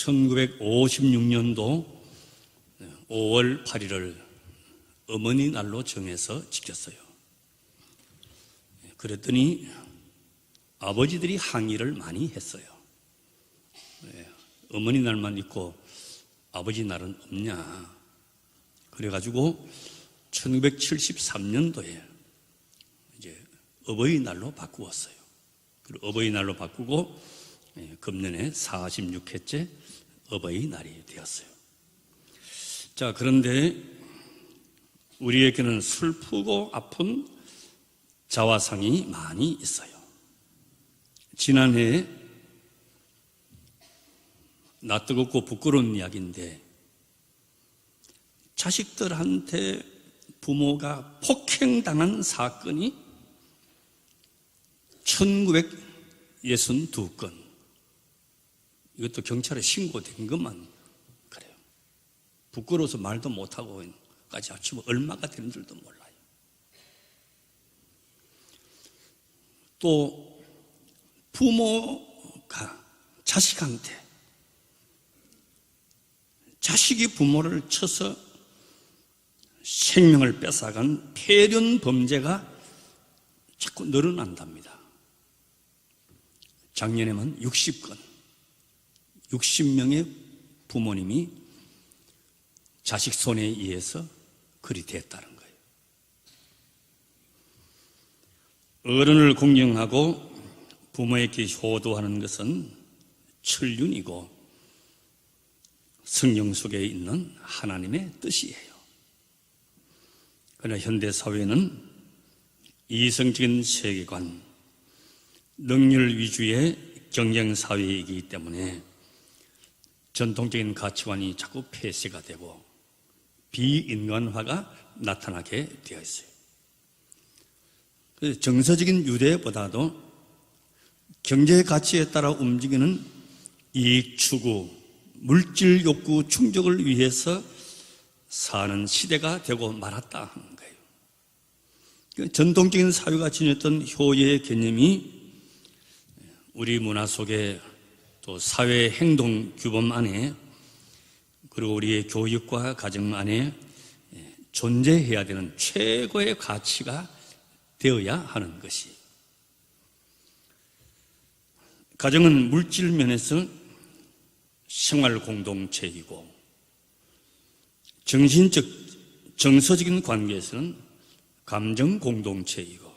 1956년도 5월 8일을 어머니 날로 정해서 지켰어요. 그랬더니 아버지들이 항의를 많이 했어요. 어머니 날만 있고 아버지 날은 없냐. 그래가지고 1973년도에 이제 어버이날로 바꾸었어요. 그리고 어버이날로 바꾸고 금년에 46회째 어버이날이 되었어요. 자, 그런데 우리에게는 슬프고 아픈 자화상이 많이 있어요. 지난해 낯뜨겁고 부끄러운 이야기인데, 자식들한테 부모가 폭행당한 사건이 1962건, 이것도 경찰에 신고된 것만 그래요. 부끄러워서 말도 못하고 까지 합치면 얼마가 되는 줄도 몰라요. 또 부모가 자식한테, 자식이 부모를 쳐서 생명을 뺏어간 폐륜 범죄가 자꾸 늘어난답니다. 작년에만 60건, 60명의 부모님이 자식 손에 의해서 그리 됐다는 거예요. 어른을 공경하고 부모에게 효도하는 것은 천륜이고 성경 속에 있는 하나님의 뜻이에요. 그러나 현대사회는 이성적인 세계관, 능률 위주의 경쟁사회이기 때문에 전통적인 가치관이 자꾸 폐쇄가 되고 비인간화가 나타나게 되어 있어요. 그래서 정서적인 유대보다도 경제 가치에 따라 움직이는 이익 추구, 물질 욕구 충족을 위해서 사는 시대가 되고 말았다 하는 거예요. 전통적인 사회가 지녔던 효의 개념이 우리 문화 속에, 또 사회 행동 규범 안에, 그리고 우리의 교육과 가정 안에 존재해야 되는 최고의 가치가 되어야 하는 것이, 가정은 물질 면에서 생활 공동체이고 정신적, 정서적인 관계에서는 감정 공동체이고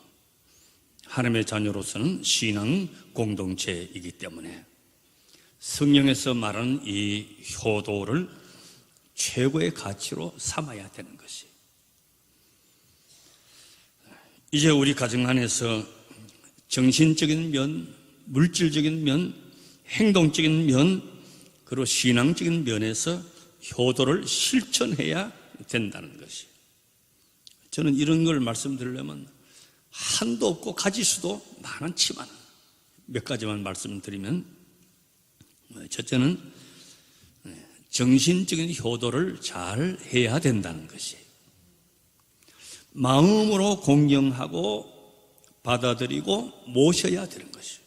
하나님의 자녀로서는 신앙 공동체이기 때문에 성경에서 말하는 이 효도를 최고의 가치로 삼아야 되는 것이, 이제 우리 가정 안에서 정신적인 면, 물질적인 면, 행동적인 면, 그리고 신앙적인 면에서 효도를 실천해야 된다는 것이, 저는 이런 걸 말씀드리려면 한도 없고 가지수도 많지만 몇 가지만 말씀드리면, 첫째는 정신적인 효도를 잘 해야 된다는 것이, 마음으로 공경하고 받아들이고 모셔야 되는 것이.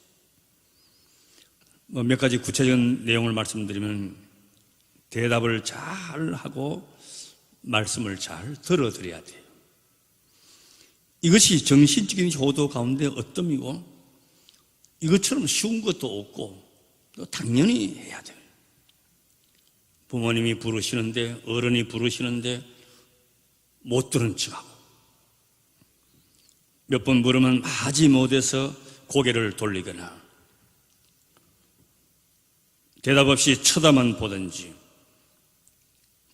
몇 가지 구체적인 내용을 말씀드리면, 대답을 잘 하고 말씀을 잘 들어드려야 돼요. 이것이 정신적인 효도 가운데 어뜸이고, 이것처럼 쉬운 것도 없고 또 당연히 해야 돼요. 부모님이 부르시는데, 어른이 부르시는데 못 들은 척하고, 몇 번 물으면 하지 못해서 고개를 돌리거나 대답 없이 쳐다만 보든지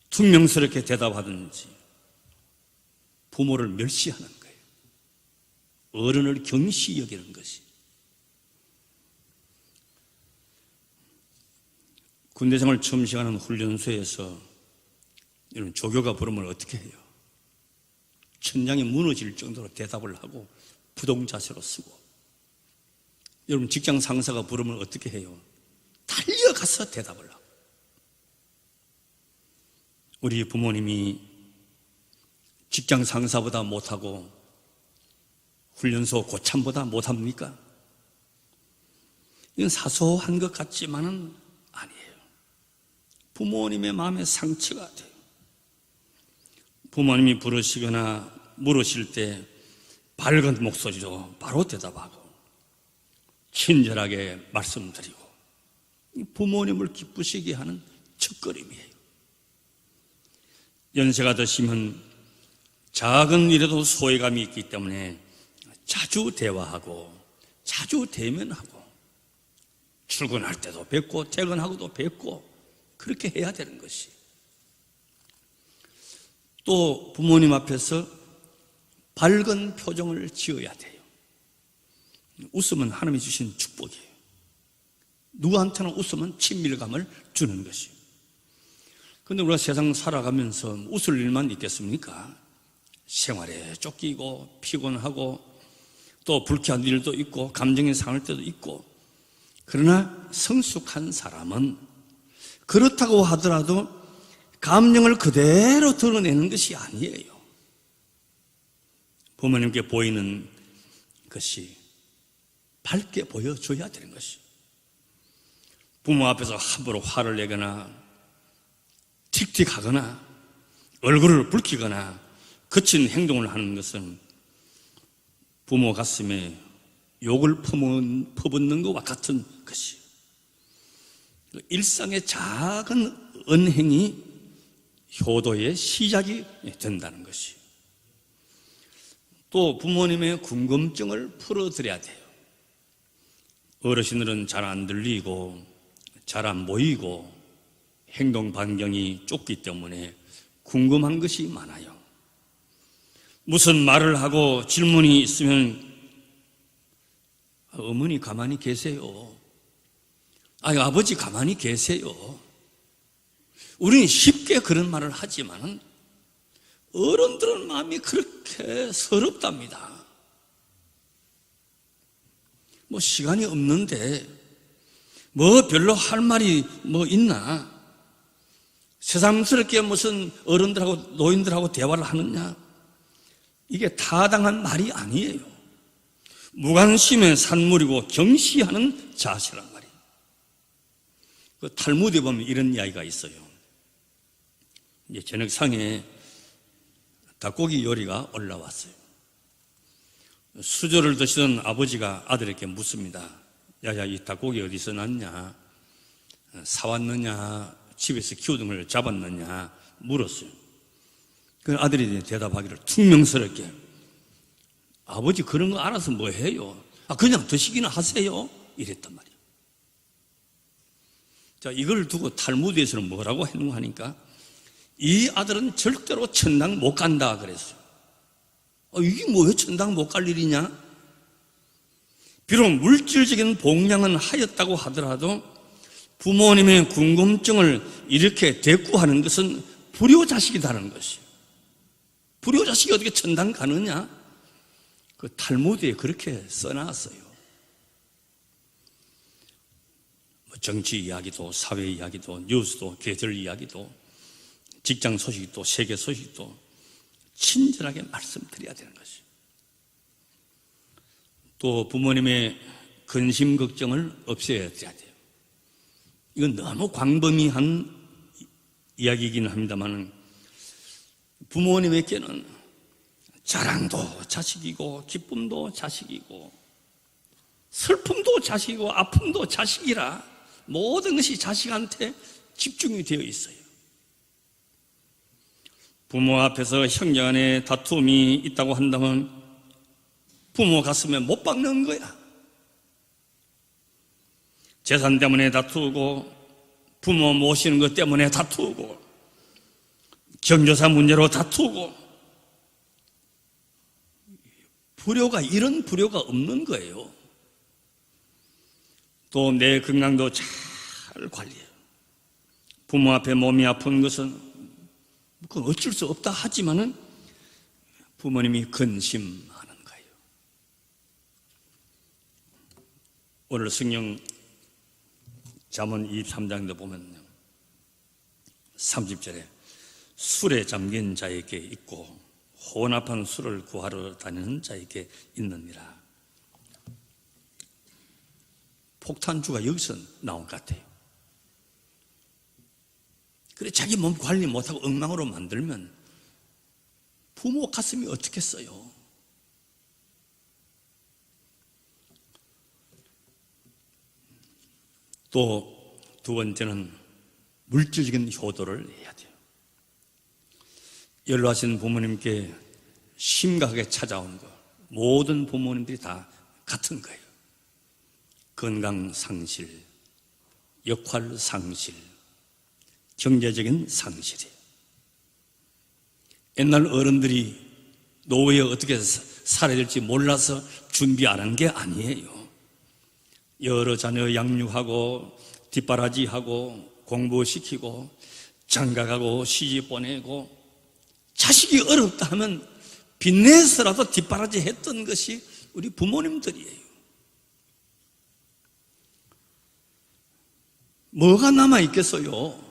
퉁명스럽게 대답하든지 부모를 멸시하는 거예요. 어른을 경시 여기는 것이. 군대생활 처음 시작하는 훈련소에서 이런 조교가 부르면 어떻게 해요? 천장이 무너질 정도로 대답을 하고 부동자세로 쓰고, 여러분 직장 상사가 부르면 어떻게 해요? 달려가서 대답을 하고. 우리 부모님이 직장 상사보다 못하고 훈련소 고참보다 못합니까? 이건 사소한 것 같지만은 아니에요. 부모님의 마음에 상처가 돼요. 부모님이 부르시거나 물으실 때 밝은 목소리로 바로 대답하고 친절하게 말씀드리고 부모님을 기쁘시게 하는 첫걸음이에요. 연세가 드시면 작은 일에도 소외감이 있기 때문에 자주 대화하고 자주 대면하고 출근할 때도 뵙고 퇴근하고도 뵙고 그렇게 해야 되는 것이. 또 부모님 앞에서 밝은 표정을 지어야 돼요. 웃음은 하나님이 주신 축복이에요. 누구한테나 웃음은 친밀감을 주는 것이에요. 그런데 우리가 세상 살아가면서 웃을 일만 있겠습니까? 생활에 쫓기고 피곤하고 또 불쾌한 일도 있고 감정이 상할 때도 있고, 그러나 성숙한 사람은 그렇다고 하더라도 감정을 그대로 드러내는 것이 아니에요. 부모님께 보이는 것이 밝게 보여줘야 되는 것이. 부모 앞에서 함부로 화를 내거나 틱틱하거나 얼굴을 붉히거나 거친 행동을 하는 것은 부모 가슴에 욕을 퍼붓는 것과 같은 것이에요. 일상의 작은 언행이 효도의 시작이 된다는 것이에요. 또 부모님의 궁금증을 풀어드려야 돼요. 어르신들은 잘 안 들리고 잘 안 보이고 행동 반경이 좁기 때문에 궁금한 것이 많아요. 무슨 말을 하고 질문이 있으면 어머니 가만히 계세요. 아버지 가만히 계세요. 우리는 쉽게 그런 말을 하지만 어른들은 마음이 그렇게 서럽답니다. 시간이 없는데 별로 할 말이 있나? 새삼스럽게 무슨 어른들하고 노인들하고 대화를 하느냐? 이게 타당한 말이 아니에요. 무관심의 산물이고 경시하는 자세란 말이에요. 그 탈무드에 보면 이런 이야기가 있어요. 이제 저녁상에 닭고기 요리가 올라왔어요. 수저를 드시던 아버지가 아들에게 묻습니다. 야야, 이 닭고기 어디서 났냐? 사왔느냐? 집에서 키우던 걸 잡았느냐? 물었어요. 그 아들이 대답하기를 퉁명스럽게, 아버지 그런 거 알아서 뭐 해요? 그냥 드시기나 하세요? 이랬단 말이에요. 자, 이걸 두고 탈무드에서는 뭐라고 했는가 하니까 이 아들은 절대로 천당 못 간다 그랬어요. 이게 뭐예요? 천당 못 갈 일이냐? 비록 물질적인 복량은 하였다고 하더라도 부모님의 궁금증을 이렇게 대꾸하는 것은 불효자식이라는 것이에요. 불효자식이 어떻게 천당 가느냐? 그 탈무드에 그렇게 써놨어요. 정치 이야기도, 사회 이야기도, 뉴스도, 계절 이야기도, 직장 소식도, 세계 소식도 친절하게 말씀드려야 되는 것이에요. 또 부모님의 근심 걱정을 없애야 돼요. 이건 너무 광범위한 이야기이긴 합니다만, 부모님에게는 자랑도 자식이고 기쁨도 자식이고 슬픔도 자식이고 아픔도 자식이라 모든 것이 자식한테 집중이 되어 있어요. 부모 앞에서 형제간에 다툼이 있다고 한다면 부모 가슴에 못 박는 거야. 재산 때문에 다투고 부모 모시는 것 때문에 다투고 경조사 문제로 다투고, 이런 불효가 없는 거예요. 또 내 건강도 잘 관리해요. 부모 앞에 몸이 아픈 것은 그건 어쩔 수 없다 하지만은 부모님이 근심하는 거예요. 오늘 성경 잠언 23장도 보면 30절에 술에 잠긴 자에게 있고 혼합한 술을 구하러 다니는 자에게 있느니라. 폭탄주가 여기서 나온 것 같아요. 그래 자기 몸 관리 못하고 엉망으로 만들면 부모 가슴이 어떻겠어요? 또 두 번째는 물질적인 효도를 해야 돼요. 연로하신 부모님께 심각하게 찾아온 거, 모든 부모님들이 다 같은 거예요. 건강 상실, 역할 상실, 경제적인 상실이에요. 옛날 어른들이 노후에 어떻게 살아야 될지 몰라서 준비 안 한 게 아니에요. 여러 자녀 양육하고 뒷바라지하고 공부시키고 장가가고 시집 보내고 자식이 어렵다 하면 빚내서라도 뒷바라지 했던 것이 우리 부모님들이에요. 뭐가 남아있겠어요?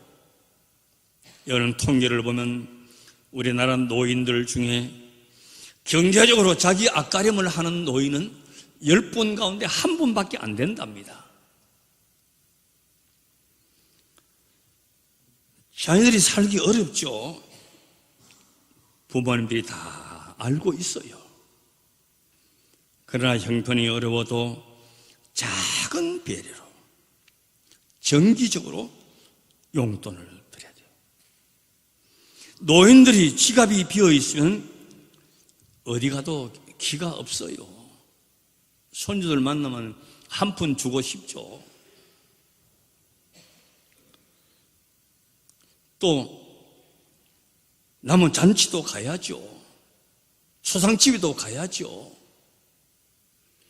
여러 통계를 보면 우리나라 노인들 중에 경제적으로 자기 앞가림을 하는 노인은 10분 가운데 1분밖에 안 된답니다. 자녀들이 살기 어렵죠. 부모님들이 다 알고 있어요. 그러나 형편이 어려워도 작은 배려로 정기적으로 용돈을 드려야 돼요. 노인들이 지갑이 비어있으면 어디 가도 기가 없어요. 손주들 만나면 한 푼 주고 싶죠. 또 남은 잔치도 가야죠. 초상집에도 가야죠.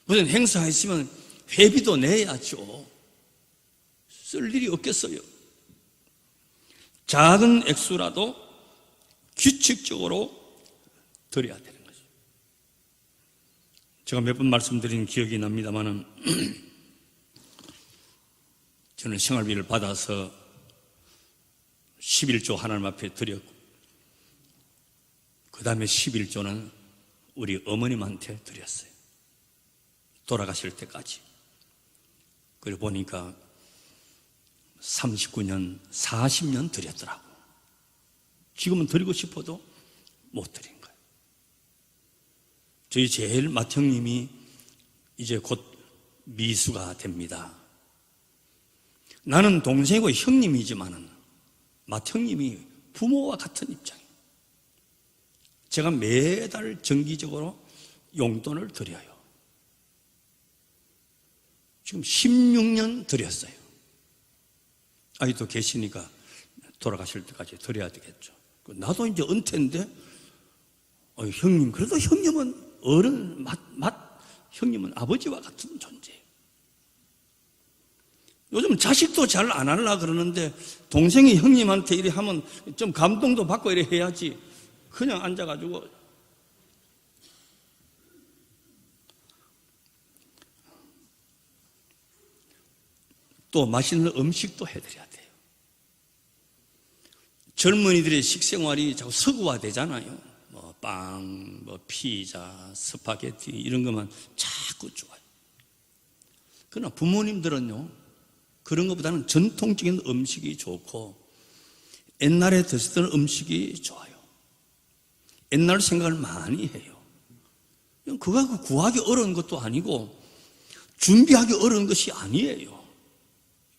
무슨 행사가 있으면 회비도 내야죠. 쓸 일이 없겠어요. 작은 액수라도 규칙적으로 드려야 되는 거죠. 제가 몇 번 말씀드린 기억이 납니다만은 저는 생활비를 받아서 11조 하나님 앞에 드렸고 그 다음에 11조는 우리 어머님한테 드렸어요. 돌아가실 때까지. 그리고 보니까 39년, 40년 드렸더라고. 지금은 드리고 싶어도 못 드린 거예요. 저희 제일 맏형님이 이제 곧 미수가 됩니다. 나는 동생이고 형님이지만은 맏형님이 부모와 같은 입장이에요. 제가 매달 정기적으로 용돈을 드려요. 지금 16년 드렸어요. 아직도 계시니까 돌아가실 때까지 드려야 되겠죠. 나도 이제 은퇴인데 형님, 그래도 형님은 어른, 형님은 아버지와 같은 존재예요. 요즘 자식도 잘 안 하려고 그러는데 동생이 형님한테 이래 하면 좀 감동도 받고 이래 해야지. 그냥 앉아가지고. 또 맛있는 음식도 해드려야 돼요. 젊은이들의 식생활이 자꾸 서구화되잖아요. 뭐 빵, 뭐 피자, 스파게티 이런 것만 자꾸 좋아요. 그러나 부모님들은요, 그런 것보다는 전통적인 음식이 좋고 옛날에 드셨던 음식이 좋아요. 옛날 생각을 많이 해요. 그거 구하기 어려운 것도 아니고 준비하기 어려운 것이 아니에요.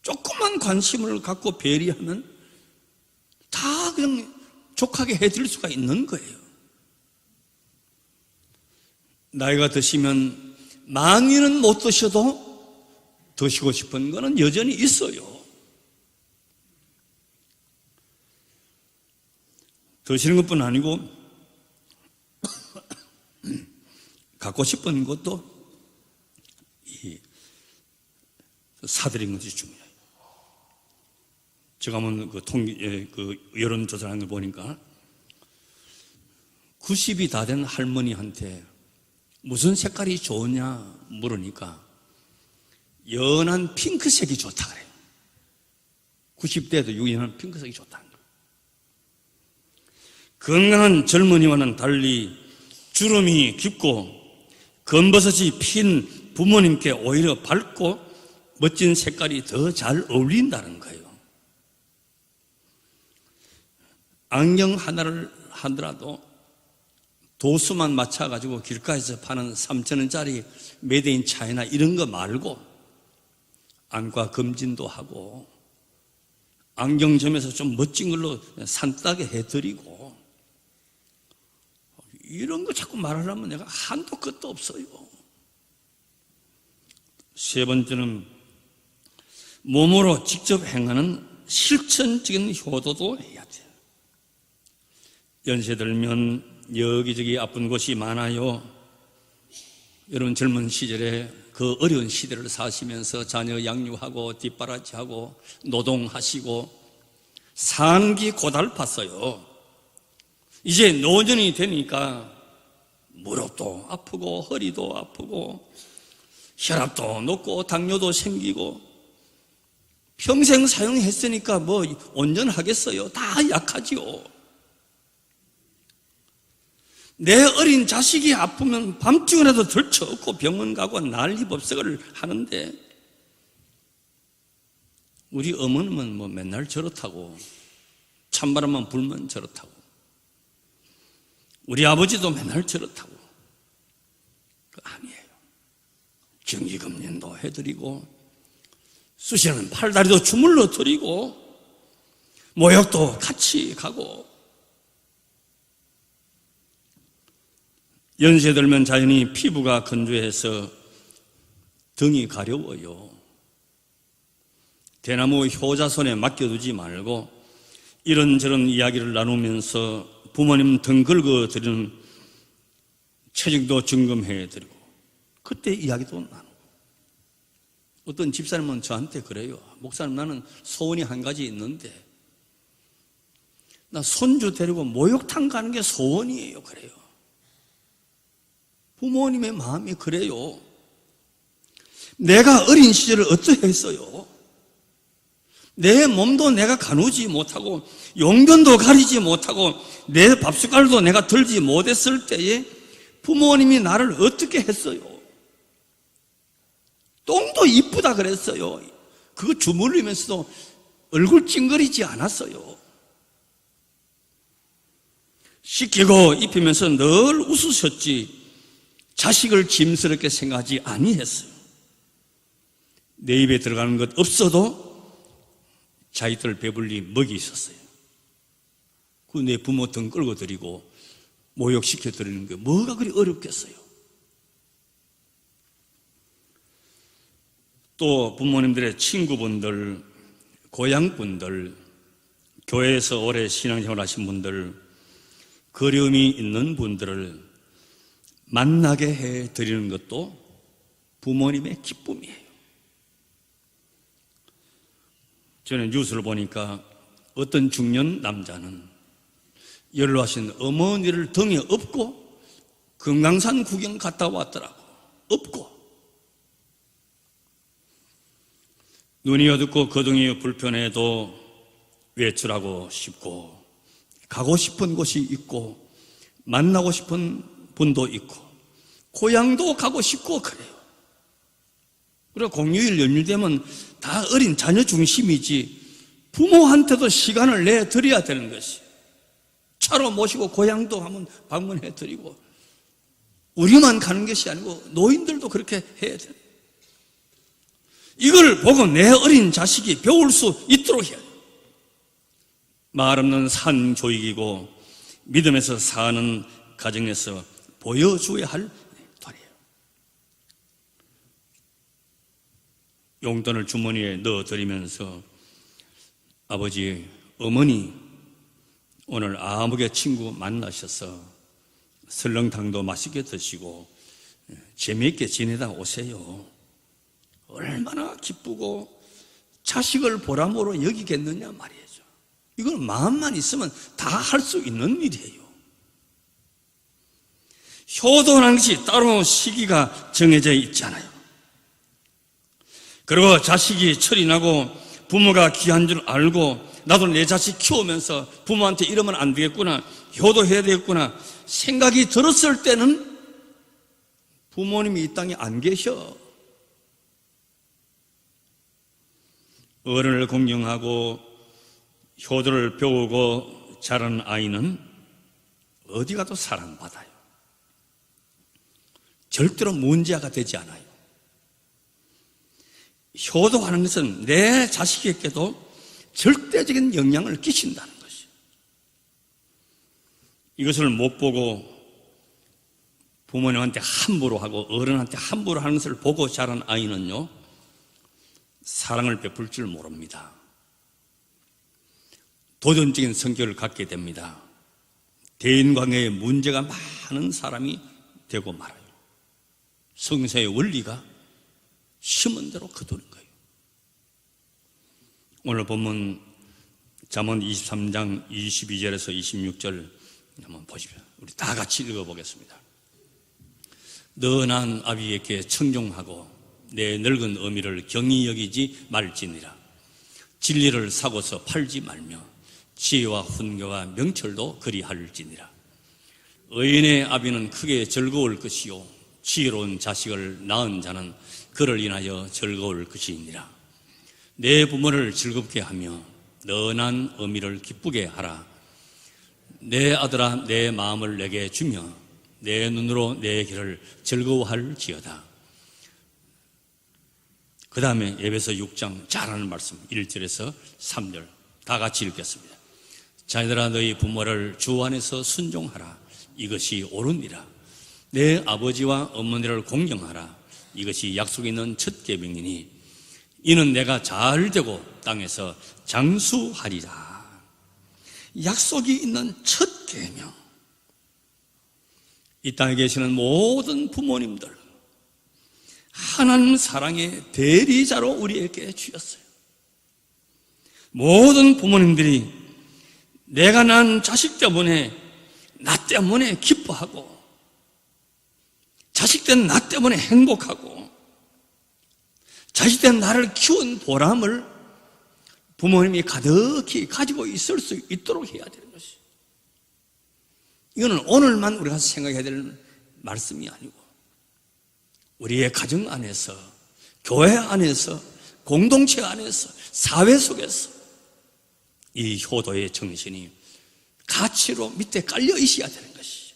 조그만 관심을 갖고 배려하면 다 그냥 족하게 해드릴 수가 있는 거예요. 나이가 드시면 많이는 못 드셔도 드시고 싶은 거는 여전히 있어요. 드시는 것뿐 아니고 갖고 싶은 것도 사드리는 것이 중요해요. 제가 한번 그 여론조사를 한 걸 보니까 90이 다 된 할머니한테 무슨 색깔이 좋으냐 물으니까 연한 핑크색이 좋다 그래요. 90대에도 연한 핑크색이 좋다는 거예요. 건강한 젊은이와는 달리 주름이 깊고 검버섯이 핀 부모님께 오히려 밝고 멋진 색깔이 더 잘 어울린다는 거예요. 안경 하나를 하더라도 도수만 맞춰가지고 길가에서 파는 3,000원짜리 메이드 인 차이나 이런 거 말고 안과 검진도 하고 안경점에서 좀 멋진 걸로 산뜻하게 해드리고 이런 거 자꾸 말하려면 내가 한도 끝도 없어요. 세 번째는 몸으로 직접 행하는 실천적인 효도도 해야 돼요. 연세 들면 여기저기 아픈 곳이 많아요. 여러분 젊은 시절에 그 어려운 시대를 사시면서 자녀 양육하고 뒷바라지하고 노동하시고 산기 고달팠어요. 이제 노년이 되니까 무릎도 아프고 허리도 아프고 혈압도 높고 당뇨도 생기고 평생 사용했으니까 뭐 온전하겠어요. 다 약하지요. 내 어린 자식이 아프면 밤중이라도 들쳐업고 병원 가고 난리법석을 하는데 우리 어머님은 뭐 맨날 저렇다고 찬바람만 불면 저렇다고 우리 아버지도 맨날 저렇다고 아니에요. 정기검진도 해드리고 수시는 팔다리도 주물러 드리고 모욕도 같이 가고 연세 들면 자연히 피부가 건조해서 등이 가려워요. 대나무 효자손에 맡겨두지 말고 이런저런 이야기를 나누면서 부모님 등 긁어드리는 체중도 점검해드리고 그때 이야기도 나누고 어떤 집사님은 저한테 그래요. 목사님 나는 소원이 한 가지 있는데 나 손주 데리고 목욕탕 가는 게 소원이에요. 그래요. 부모님의 마음이 그래요. 내가 어린 시절을 어떻게 했어요? 내 몸도 내가 가누지 못하고 용변도 가리지 못하고 내 밥숟갈도 내가 들지 못했을 때에 부모님이 나를 어떻게 했어요? 똥도 이쁘다 그랬어요. 그거 주물리면서도 얼굴 찡그리지 않았어요. 씻기고 입히면서 늘 웃으셨지 자식을 짐스럽게 생각하지 아니했어요. 내 입에 들어가는 것 없어도 자기들 배불리 먹이 있었어요. 그 내 부모 등 끌고 드리고 모욕시켜 드리는 게 뭐가 그리 어렵겠어요. 또 부모님들의 친구분들, 고향분들, 교회에서 오래 신앙생활 하신 분들, 그리움이 있는 분들을 만나게 해드리는 것도 부모님의 기쁨이에요. 저는 뉴스를 보니까 어떤 중년 남자는 연로하신 어머니를 등에 업고 금강산 구경 갔다 왔더라고. 업고 눈이 어둡고 거동이 불편해도 외출하고 싶고 가고 싶은 곳이 있고 만나고 싶은 분도 있고 고향도 가고 싶고 그래요. 그리고 공휴일 연휴되면 다 어린 자녀 중심이지 부모한테도 시간을 내드려야 되는 것이 차로 모시고 고향도 한번 방문해드리고 우리만 가는 것이 아니고 노인들도 그렇게 해야 돼요. 이걸 보고 내 어린 자식이 배울 수 있도록 해야 돼요. 말 없는 산교육이고 믿음에서 사는 가정에서 보여줘야 할 도리예요. 용돈을 주머니에 넣어드리면서 아버지, 어머니 오늘 아무개 친구 만나셔서 설렁탕도 맛있게 드시고 재미있게 지내다 오세요. 얼마나 기쁘고 자식을 보람으로 여기겠느냐 말이죠. 이걸 마음만 있으면 다 할 수 있는 일이에요. 효도라는 것이 따로 시기가 정해져 있잖아요. 그리고 자식이 철이 나고 부모가 귀한 줄 알고 나도 내 자식 키우면서 부모한테 이러면 안 되겠구나, 효도해야 되겠구나 생각이 들었을 때는 부모님이 이 땅에 안 계셔. 어른을 공경하고 효도를 배우고 자란 아이는 어디 가도 사랑받아요. 절대로 문제가 되지 않아요. 효도하는 것은 내 자식에게도 절대적인 영향을 끼친다는 것이에요. 이것을 못 보고 부모님한테 함부로 하고 어른한테 함부로 하는 것을 보고 자란 아이는요, 사랑을 베풀 줄 모릅니다. 도전적인 성격을 갖게 됩니다. 대인관계에 문제가 많은 사람이 되고 말아요. 성서의 원리가 심은 대로 거두는 거예요. 오늘 본문 잠언 23장 22절에서 26절 한번 보십시오. 우리 다 같이 읽어보겠습니다. 너난 아비에게 청종하고 내 늙은 어미를 경히 여기지 말지니라. 진리를 사고서 팔지 말며 지혜와 훈계와 명철도 그리할지니라. 의인의 아비는 크게 즐거울 것이요 지혜로운 자식을 낳은 자는 그를 인하여 즐거울 것이니라. 내 부모를 즐겁게 하며 너난 어미를 기쁘게 하라. 내 아들아 내 마음을 내게 주며 내 눈으로 내 길을 즐거워할지어다. 그 다음에 에베소 6장 잘하는 말씀 1절에서 3절 다 같이 읽겠습니다. 자녀들아 너희 부모를 주 안에서 순종하라. 이것이 옳으니라. 내 아버지와 어머니를 공경하라. 이것이 약속 있는 첫 계명이니 이는 내가 잘 되고 땅에서 장수하리라. 약속이 있는 첫 계명. 이 땅에 계시는 모든 부모님들, 하나님 사랑의 대리자로 우리에게 주셨어요. 모든 부모님들이 내가 낳은 자식 때문에 나 때문에 기뻐하고 자식된 나 때문에 행복하고 자식된 나를 키운 보람을 부모님이 가득히 가지고 있을 수 있도록 해야 되는 것이에요. 이거는 오늘만 우리가 생각해야 될 말씀이 아니고 우리의 가정 안에서, 교회 안에서, 공동체 안에서, 사회 속에서 이 효도의 정신이 가치로 밑에 깔려 있어야 되는 것이죠.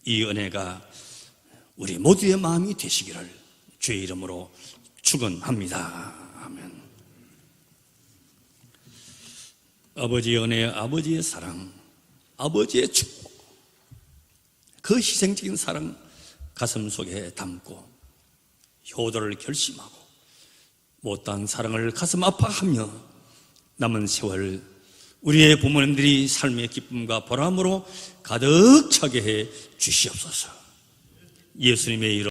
이 은혜가 우리 모두의 마음이 되시기를 주의 이름으로 축원합니다. 아멘. 아버지의 은혜, 아버지의 사랑, 아버지의 축복, 그 희생적인 사랑 가슴 속에 담고 효도를 결심하고 못다한 사랑을 가슴 아파하며 남은 세월 우리의 부모님들이 삶의 기쁨과 보람으로 가득 차게 해 주시옵소서. 예수님의 이름